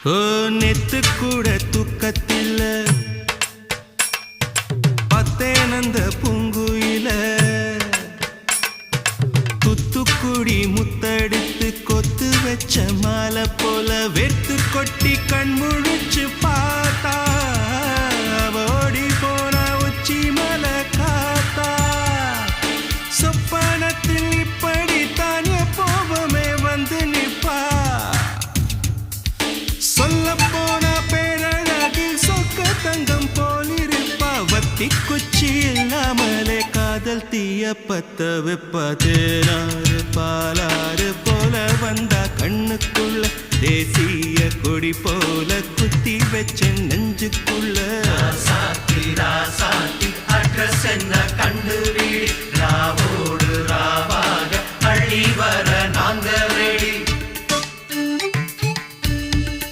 ஓ நெத்து கூட தூக்கத்தில்ல பத்தேனந்த பூங்குயில துத்துக்குடி முத்தடித்து கொத்து வச்ச மாலை போல வெத்து கொட்டி கண் முழிச்சு பார்த்தா ஓடி போன உச்சி மலை காத்தா சொப்பனத்தில் இப்படித்தான் எப்போவுமே வந்து நிப்பா சொல்ல போன பேரழகில் சொக்க தங்கம் போலிருப்பா வத்தி குச்சி இல்லாமலே காதல் தீய பத்த வெப்பா தேனாறு பாலாறு போல வந்தா கண்ணுக்குள்ள தேசிய கொடி போல குத்தி வச்ச நெஞ்சுக்குள்ள ராசாத்தி ராசாத்தி அட்ரஸ் என்ன கண்டு வீடி